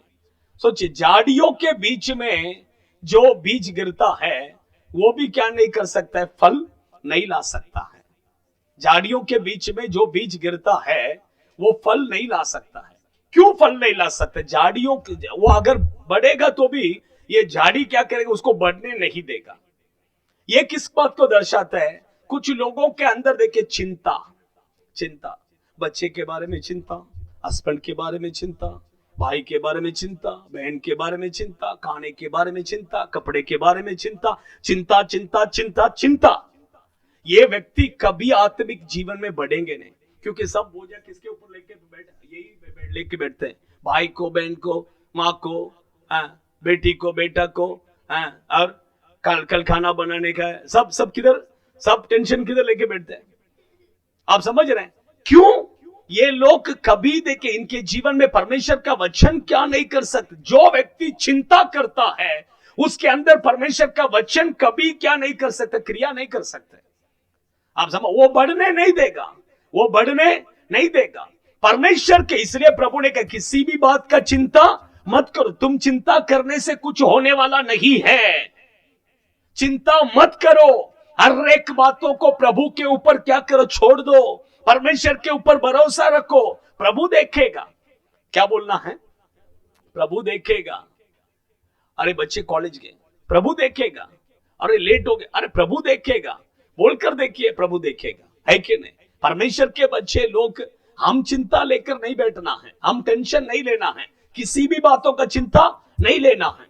सोचिए, झाड़ियों के बीच में जो बीज गिरता है वो भी क्या नहीं कर सकता है? फल नहीं ला सकता है। झाड़ियों के बीच में जो बीज गिरता है वो फल नहीं ला सकता है। क्यों फल नहीं ला सकता? झाड़ियों वो अगर बढ़ेगा तो भी ये झाड़ी क्या करेगा? उसको बढ़ने नहीं देगा। ये किस बात को दर्शाता है? कुछ लोगों के अंदर देखिए चिंता, चिंता, बच्चे के बारे में चिंता, हस्बैंड के बारे में चिंता, भाई के बारे में चिंता, बहन के बारे में चिंता, खाने के बारे में चिंता, कपड़े के बारे में चिंता, चिंता चिंता चिंता चिंता। ये व्यक्ति कभी आत्मिक जीवन में बढ़ेंगे नहीं, क्योंकि सब बोझा किसके ऊपर लेके बैठते हैं? भाई को, बहन को, माँ को, बेटी को, बेटा को, और कल खाना बनाने का सब किधर, सब टेंशन किधर लेके बैठते हैं। आप समझ रहे हैं? क्यों? ये लोग कभी देखे इनके जीवन में परमेश्वर का वचन क्या नहीं कर सकते। जो व्यक्ति चिंता करता है उसके अंदर परमेश्वर का वचन कभी क्या नहीं कर सकता? क्रिया नहीं कर सकते। आप समझ, वो बढ़ने नहीं देगा, वो बढ़ने नहीं देगा परमेश्वर के। इसलिए प्रभु ने कहा किसी भी बात का चिंता मत करो। तुम चिंता करने से कुछ होने वाला नहीं है, चिंता मत करो। हर एक बातों को प्रभु के ऊपर क्या करो, छोड़ दो, परमेश्वर के ऊपर भरोसा रखो, प्रभु देखेगा। क्या बोलना है, प्रभु देखेगा। अरे बच्चे कॉलेज गए, प्रभु देखेगा। अरे लेट हो गए, अरे प्रभु देखेगा। बोलकर देखिए, प्रभु देखेगा, है कि नहीं। परमेश्वर के बच्चे लोग, हम चिंता लेकर नहीं बैठना है, हम टेंशन नहीं लेना है, किसी भी बातों का चिंता नहीं लेना है।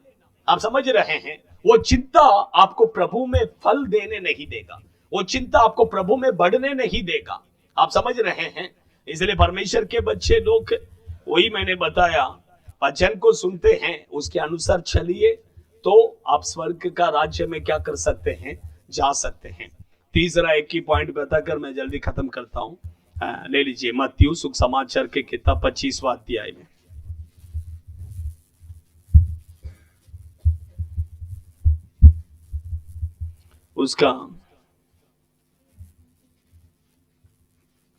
आप समझ रहे हैं, वो चिंता आपको प्रभु में फल देने नहीं देगा, वो चिंता आपको प्रभु में बढ़ने नहीं देगा। आप समझ रहे हैं। इसलिए परमेश्वर के बच्चे लोग, वही मैंने बताया, वचन को सुनते हैं, उसके अनुसार चलिए, तो आप स्वर्ग का राज्य में क्या कर सकते हैं, जा सकते हैं। तीसरा एक ही पॉइंट बताकर मैं जल्दी खत्म करता हूं। ले लीजिए मत्ती सुसमाचार के किताब 25वां अध्याय में, उसका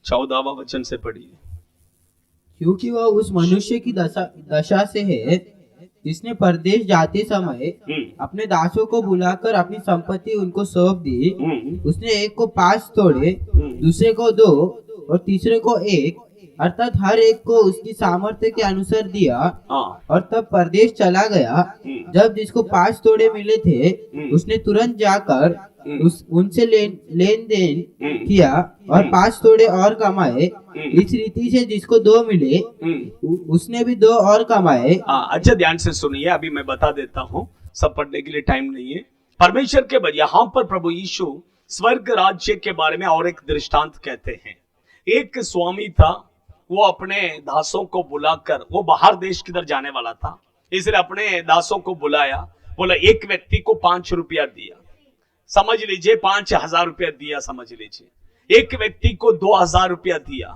14वां वचन से पढ़िए। क्योंकि वह उस मनुष्य की दशा से है जिसने परदेश जाते समय अपने दासों को बुलाकर अपनी संपत्ति उनको सौंप दी। उसने एक को 5 तोड़े, दूसरे को 2 और तीसरे को 1, अर्थात हर एक को उसकी सामर्थ्य के अनुसार दिया। और तब परदेश चला गया। जब जिसको 5 तोड़े मिले थे, उसने तुरंत जाकर उनसे लेन देन किया और 5 तोड़े और कमाए। इस रीति से जिसको 2 मिले, उसने भी 2 और कमाए। अच्छा ध्यान से सुनिए, अभी मैं बता देता हूँ, सब पढ़ने के लिए टाइम नहीं है। परमेश्वर के यहाँ पर प्रभु यीशु स्वर्ग राज्य के बारे में और एक दृष्टांत कहते हैं। एक स्वामी था, वो अपने दासों को बुलाकर, वो बाहर देश किधर जाने वाला था, इसलिए अपने दासों को बुलाया। बोला एक व्यक्ति को 5 रुपया दिया, समझ लीजिए 5,000 रुपया दिया, समझ लीजिए। एक व्यक्ति को 2,000 रुपया दिया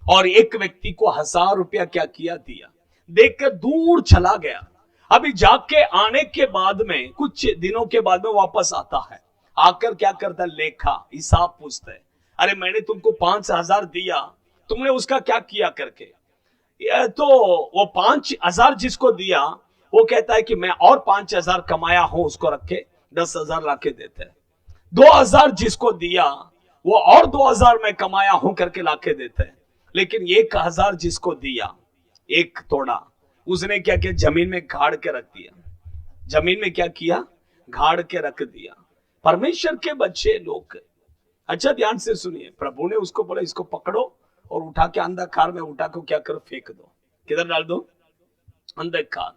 और एक व्यक्ति को 1,000 रुपया क्या किया, दिया। देखकर दूर चला गया। अभी जाके आने के बाद में, कुछ दिनों के बाद में वापस आता है। आकर क्या करता, लेखा हिसाब पूछता है। अरे मैंने तुमको 5,000 दिया, तुमने उसका क्या किया करके। तो वो 5,000 जिसको दिया, वो कहता है कि मैं और 5,000 कमाया हूं, उसको रख के 10,000 ला के देते हैं। 2,000 जिसको दिया, वो और 2,000 मैं कमाया हूं करके ला के देते हैं। लेकिन 1,000 जिसको दिया, एक तोड़ा, उसने क्या किया, जमीन में गाड़ के रख दिया। जमीन में क्या किया, गाड़ के रख दिया। परमेश्वर के बच्चे लोग, अच्छा ध्यान से सुनिए, प्रभु ने उसको बोला इसको पकड़ो और उठा के अंधकार में उठा को क्या करो, फेंक दो। किधर डाल दो, अंधकार।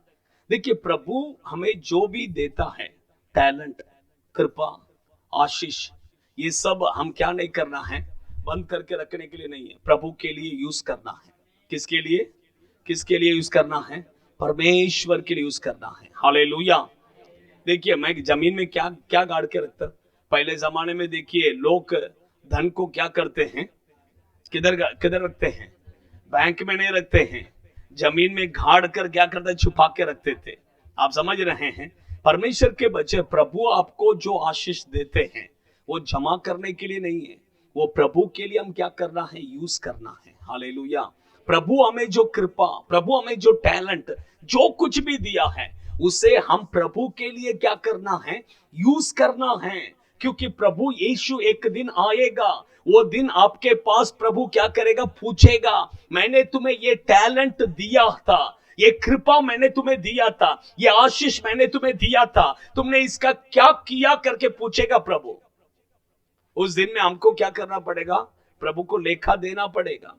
देखिए प्रभु हमें जो भी देता है, टैलेंट, कृपा, आशीष, ये सब हम क्या नहीं करना है, बंद करके रखने के लिए नहीं है, प्रभु के लिए यूज करना है। किसके लिए, किसके लिए यूज करना है, परमेश्वर के लिए यूज करना है। हालेलुया। देखिए मैं जमीन में क्या क्या गाड़ के रखता, पहले जमाने में देखिए लोग धन को क्या करते हैं, किधर किधर रखते हैं, बैंक में नहीं रखते हैं, जमीन में गाड़ कर क्या करते, छुपा के रखते थे। आप समझ रहे हैं। परमेश्वर के बच्चे, प्रभु आपको जो आशीष देते हैं वो जमा करने के लिए नहीं है, वो प्रभु के लिए हम क्या करना है, यूज करना है। हालेलुया। प्रभु हमें जो कृपा, प्रभु हमें जो टैलेंट, जो कुछ भी दिया है, उसे हम प्रभु के लिए क्या करना है, यूज करना है। क्योंकि प्रभु यीशु एक दिन आएगा, वो दिन आपके पास प्रभु क्या करेगा, पूछेगा मैंने तुम्हें ये टैलेंट दिया था, ये कृपा मैंने तुम्हें दिया था, ये आशीष मैंने तुम्हें दिया था, तुमने इसका क्या किया करके पूछेगा प्रभु। उस दिन में हमको क्या करना पड़ेगा, प्रभु को लेखा देना पड़ेगा।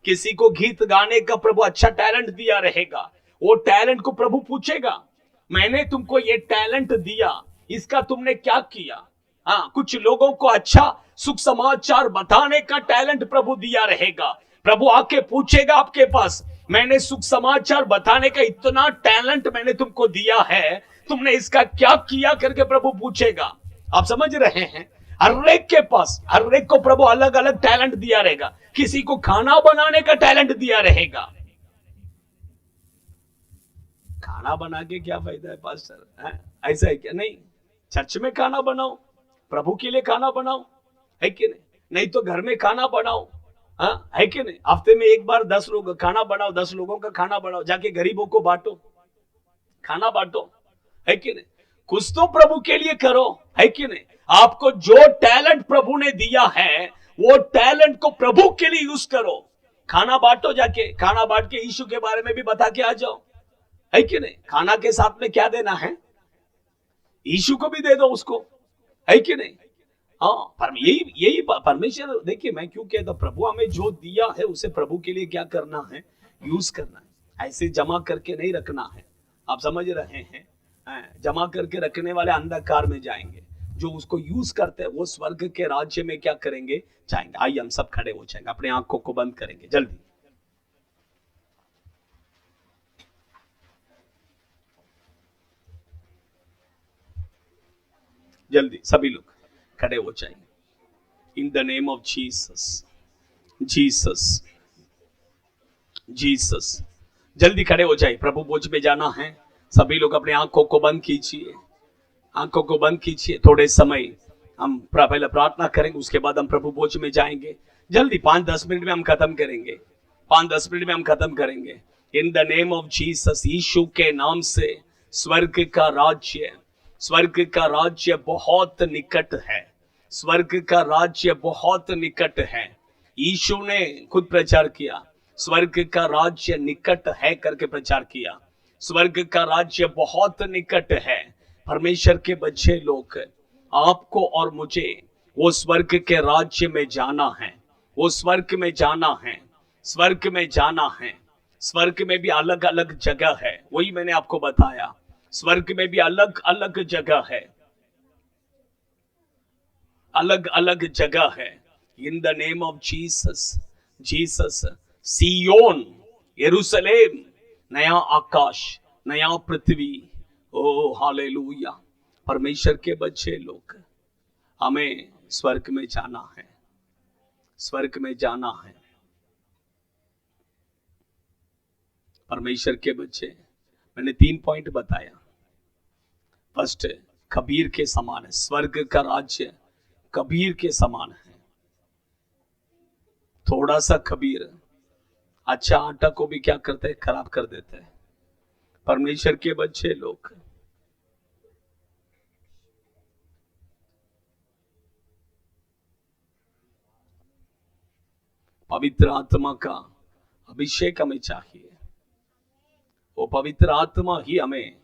किसी को गीत गाने का प्रभु अच्छा टैलेंट दिया रहेगा, वो टैलेंट को प्रभु पूछेगा मैंने तुमको ये टैलेंट दिया, इसका तुमने क्या किया। हाँ, कुछ लोगों को अच्छा सुख समाचार बताने का टैलेंट प्रभु दिया रहेगा, प्रभु आके पूछेगा आपके पास मैंने सुख समाचार बताने का इतना टैलेंट मैंने तुमको दिया है, तुमने इसका क्या किया करके प्रभु पूछेगा। आप समझ रहे हैं। हर एक के पास, हर एक को प्रभु अलग अलग टैलेंट दिया रहेगा। किसी को खाना बनाने का टैलेंट दिया रहेगा। खाना बना के क्या फायदा है पास्टर, ऐसा है क्या? नहीं, चर्च में खाना बनाओ, प्रभु के लिए खाना बनाओ, है कि नहीं। नहीं तो घर में खाना बनाओ, हाँ है कि नहीं? हफ्ते में एक बार 10 लोग खाना बनाओ, 10 लोगों का खाना बनाओ, जाके गरीबों को बांटो, खाना बांटो, है कि नहीं? कुछ तो प्रभु के लिए करो, है कि नहीं? आपको जो टैलेंट प्रभु ने दिया है वो टैलेंट को प्रभु के लिए यूज करो। खाना बांटो, जाके खाना बांट के यीशु के बारे में भी बता के आ जाओ, है कि नहीं? खाना के साथ में क्या देना है? यीशु को भी दे दो उसको, है कि नहीं? हाँ, यही परमेश्वर। देखिए मैं क्यों कहता, प्रभु हमें जो दिया है उसे प्रभु के लिए क्या करना है? यूज करना है, ऐसे जमा करके नहीं रखना है। आप समझ रहे हैं? जमा करके रखने वाले अंधकार में जाएंगे, जो उसको यूज करते हैं वो स्वर्ग के राज्य में क्या करेंगे? जाएंगे। आइए हम सब खड़े हो जाएंगे, अपने आंखों को बंद करेंगे जल्दी। जल्दी सभी लोग खड़े हो जाएंगे। इन the name of Jesus, Jesus, Jesus. जल्दी खड़े हो जाए, प्रभु भोज में जाना है। सभी लोग अपने आंखों को बंद कीजिए, आंखों को बंद कीजिए। थोड़े समय हम पहले प्रार्थना करेंगे, उसके बाद हम प्रभु भोज में जाएंगे। जल्दी 5-10 मिनट में हम खत्म करेंगे, 5-10 मिनट में हम खत्म करेंगे। In the name of Jesus, Yeshu के नाम से स्वर्ग का राज्य, स्वर्ग का राज्य बहुत निकट है, स्वर्ग का राज्य बहुत निकट है। यीशु ने खुद प्रचार किया, स्वर्ग का राज्य निकट है करके प्रचार किया। स्वर्ग का राज्य बहुत निकट है। परमेश्वर के बच्चे लोग, आपको और मुझे वो स्वर्ग के राज्य में जाना है, वो स्वर्ग में जाना है, स्वर्ग में जाना है। स्वर्ग में भी अलग अलग जगह है, वही मैंने आपको बताया। स्वर्ग में भी अलग अलग जगह है, अलग अलग जगह है। In the name of Jesus, Jesus. Zion, यरूशलेम, नया आकाश, नया पृथ्वी। ओ हालेलुया। परमेश्वर के बच्चे लोग, हमें स्वर्ग में जाना है, स्वर्ग में जाना है। परमेश्वर के बच्चे, मैंने 3 पॉइंट बताया। फर्स्ट, कबीर के समान है, स्वर्ग का राज्य कबीर के समान है। थोड़ा सा कबीर अच्छा आटा को भी क्या करते हैं? खराब कर देते हैं। परमेश्वर के बच्चे लोग, पवित्र आत्मा का अभिषेक हमें चाहिए। वो पवित्र आत्मा ही हमें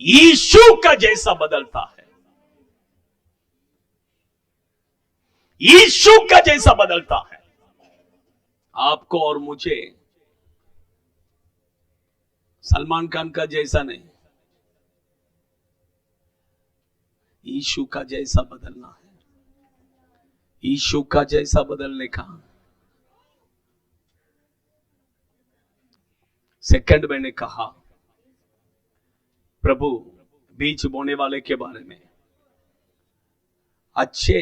यीशु का जैसा बदलता है, यीशु का जैसा बदलता है। आपको और मुझे सलमान खान का जैसा नहीं, यीशु का जैसा बदलना है। यीशु का जैसा बदलने का सेकंड मैंने कहा, प्रभु बीज बोने वाले के बारे में। अच्छे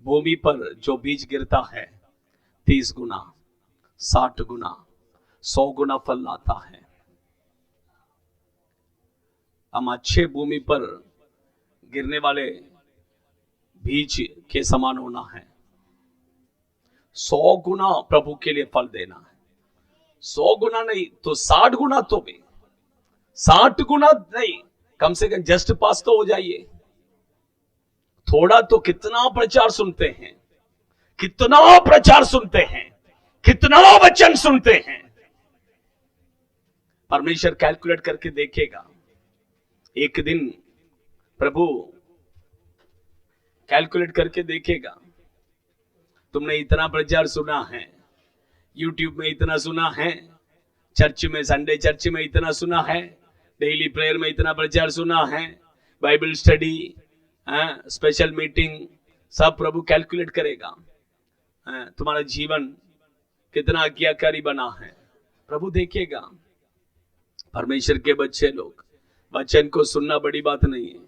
भूमि पर जो बीज गिरता है 30 गुना, 60 गुना, 100 गुना फल लाता है। हम अच्छे भूमि पर गिरने वाले बीज के समान होना है। 100 गुना प्रभु के लिए फल देना है। 100 गुना नहीं तो 60 गुना, तो भी 60 गुना नहीं, कम से कम जस्ट पास तो हो जाइए। थोड़ा तो कितना प्रचार सुनते हैं, कितना प्रचार सुनते हैं, कितना वचन सुनते हैं। परमेश्वर कैलकुलेट करके देखेगा। एक दिन प्रभु कैलकुलेट करके देखेगा, तुमने इतना प्रचार सुना है, यूट्यूब में इतना सुना है, चर्च में, संडे चर्च में इतना सुना है, डेली प्रेयर में इतना प्रचार सुना है, बाइबल स्टडी, स्पेशल मीटिंग, सब प्रभु कैलकुलेट करेगा। तुम्हारा जीवन कितना आज्ञाकारी बना है, प्रभु देखेगा। परमेश्वर के बच्चे लोग, वचन को सुनना बड़ी बात नहीं है,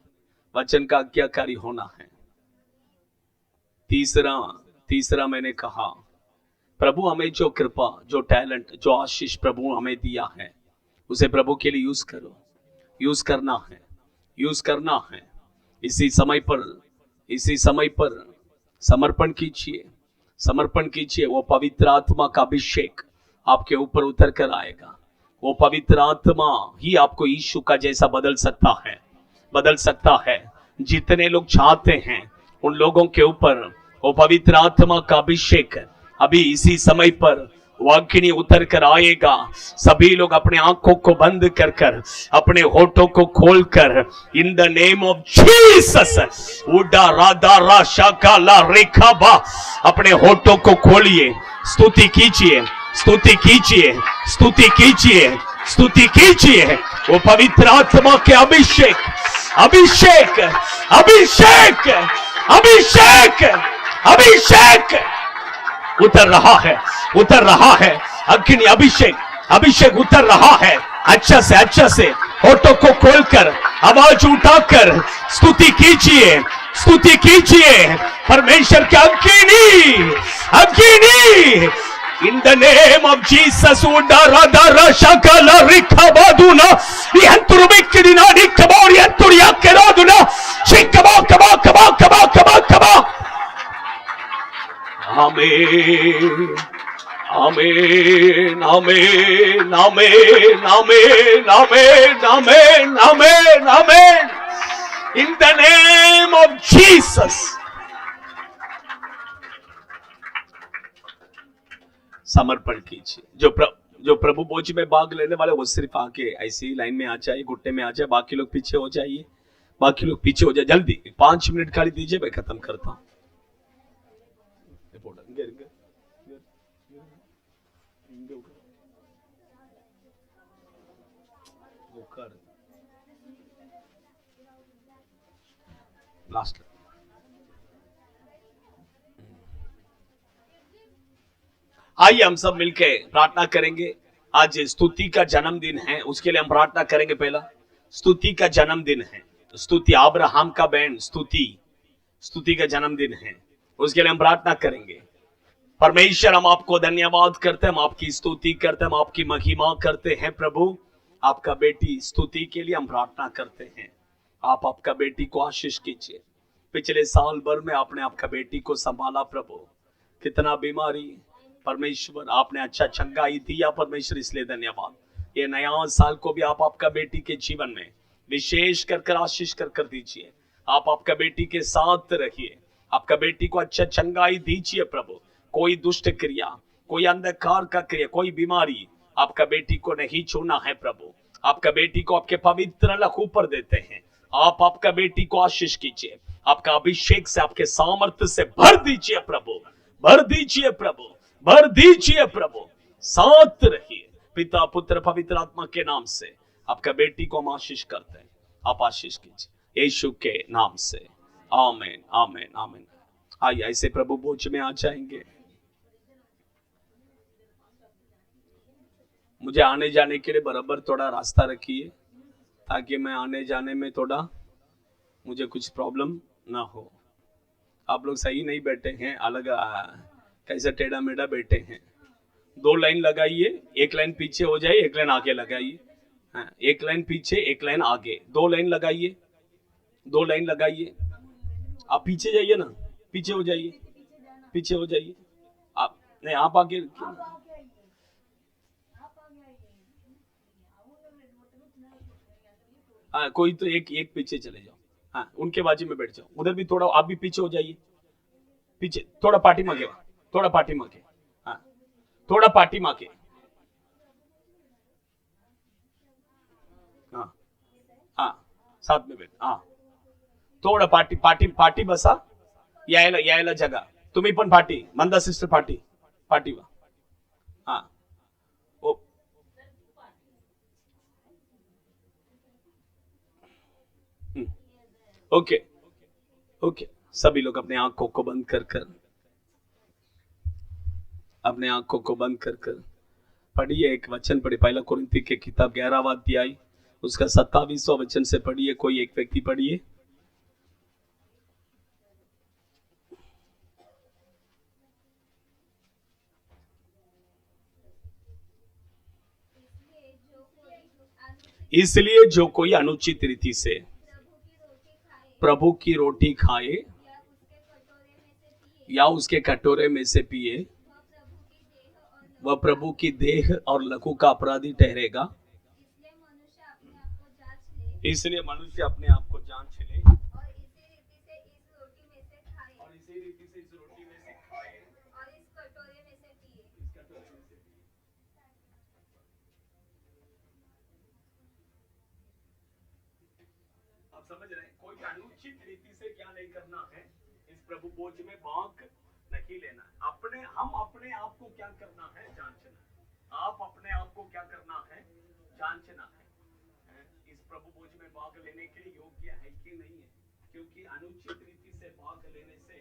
वचन का आज्ञाकारी होना है। तीसरा मैंने कहा, प्रभु हमें जो कृपा, जो टैलेंट, जो आशीष प्रभु हमें दिया है, उसे प्रभु के लिए यूज करो। यूज करना है, यूज करना है। इसी समय पर समर्पण कीजिए, समर्पण कीजिए, वो पवित्र आत्मा का अभिषेक आपके ऊपर उतर कर आएगा। वो पवित्र आत्मा ही आपको यीशु का जैसा बदल सकता है। जितने लोग चाहते हैं उन लोगों के ऊपर वो पवित्र आत्मा का अभिषेक अभी इसी समय पर वाग्नि उतर कर आएगा। सभी लोग अपने आंखों को बंद कर कर, अपने होठों को खोलकर, in the name of Jesus, उडा राधा राशा काला रेखाबा, अपने होठों को खोलिए, स्तुति कीजिए, स्तुति कीजिए, स्तुति कीजिए, स्तुति कीजिए। वो पवित्र आत्मा के अभिषेक, अभिषेक, अभिषेक, अभिषेक, अभिषेक उतर रहा है, उतर रहा है। अग्नि अभिषेक, अभिषेक उतर रहा है। अच्छा से होठों को खोलकर, आवाज उठाकर स्तुति कीजिए, स्तुति कीजिए। परमेश्वर के अग्नि, अग्नि, in the name of Jesus, uda rada rasha kala rikabaduna yanturubikidina dikabori yanturia keraduna shikaba kaba kaba kaba kaba kaba. Amen, amen, amen, amen, amen, amen, amen, amen, amen, in the name of Jesus. समर्पण कीजिए। जो प्रभु भोज में भाग लेने वाले वो सिर्फ आके ऐसी लाइन में आ जाए, घुट्टे में आ जाए, बाकी लोग पीछे हो जाइए, बाकी लोग पीछे हो जाए। जल्दी 5 मिनट खाली दीजिए, मैं खत्म करता हूं। लास्ट आइए हम सब मिलके प्रार्थना करेंगे। आज स्तुति का जन्मदिन है, उसके लिए हम प्रार्थना करेंगे। पहला स्तुति का जन्मदिन है, स्तुति अब्राहम का बहन स्तुति का जन्मदिन है, उसके लिए हम प्रार्थना करेंगे। परमेश्वर, हम आपको धन्यवाद करते हैं, हम आपकी स्तुति करते हैं, हम आपकी महिमा करते हैं। प्रभु, आपका बेटी स्तुति के लिए हम प्रार्थना करते हैं। आप आपका बेटी को आशीष कीजिए। पिछले साल भर में आपने आपका बेटी को संभाला प्रभु, कितना बीमारी, परमेश्वर आपने अच्छा चंगाई दिया परमेश्वर, इसलिए धन्यवाद। ये नया साल को भी आप आपका बेटी के जीवन में विशेष कर आशीष कर दीजिए। आप आपका बेटी के साथ रहिए, आपका बेटी को अच्छा चंगाई दीजिए प्रभु। कोई दुष्ट क्रिया, कोई अंधकार का क्रिया, कोई बीमारी आपका बेटी को नहीं छूना है प्रभु। आपका बेटी को आपके पवित्र लहू पर देते हैं। आप आपका बेटी को आशीष कीजिए, आपका अभिषेक से, आपके सामर्थ्य से भर दीजिए प्रभु, भर दीजिए प्रभु, भर दीजिए प्रभु। साथ रहिए, पिता पुत्र पवित्र आत्मा के नाम से आपका बेटी को हम आशीष करते हैं। आप आशीष कीजिए यीशु के नाम से, आमीन, आमीन, आमीन। आइए ऐसे प्रभु भोज में आ जाएंगे। मुझे आने जाने के लिए बराबर थोड़ा रास्ता रखिए, ताकि मैं आने जाने में थोड़ा मुझे कुछ प्रॉब्लम ना हो। आप लोग सही नहीं बैठे हैं, अलग कैसे टेढ़ा मेढ़ा बैठे हैं। 2 लाइन लगाइए, 1 लाइन पीछे हो जाए, 1 लाइन आगे लगाइए। हाँ, 1 लाइन पीछे, 1 लाइन आगे, 2 लाइन लगाइए, 2 लाइन लगाइए। आप पीछे जाइए ना, पीछे हो जाइए, पीछे हो जाइए। आप नहीं, आप आगे, हाँ कोई तो एक पीछे चले जाओ। हाँ, उनके बाजू में बैठ जाओ। उधर भी थोड़ा आप भी पीछे हो जाइए, पीछे थोड़ा पार्टी मांगे, थोड़ा पार्टी मांगे। हाँ, थोड़ा पार्टी मांगे। हाँ हाँ, साथ में बैठ। हाँ, थोड़ा पार्टी पार्टी पार्टी बसा यायला जगा। तुम्ही पण पार्टी, मंदा सिस्टर पार्टी पार्टी वा। हाँ, ओके ओके। सभी लोग अपने आंखों को बंद कर अपने आंखों को बंद कर पढ़िए। एक वचन पढ़िए, पहला कुरिन्थी के किताब 11वां अध्याय उसका 27वां वचन से पढ़िए। कोई एक व्यक्ति पढ़िए। इसलिए जो कोई अनुचित रीति से प्रभु की रोटी खाए या उसके कटोरे में से पिए, वह प्रभु की देह और लहू का अपराधी ठहरेगा। इसलिए मनुष्य अपने आप को जांच ले और इसी रीति से इस रोटी में से खाए और इस कटोरे में से पिए। आप समझ रहे हैं? कोई अनुचित रीति से क्या नहीं करना है, इस प्रभु भोज में भाग नहीं लेना। हम अपने आप को क्या करना है, जांचना। आप अपने आप को क्या करना है, जांचना है। इस प्रभु भोज में भाग लेने के लिए योग्य है कि नहीं है, क्योंकि अनुचित रीति से भाग लेने से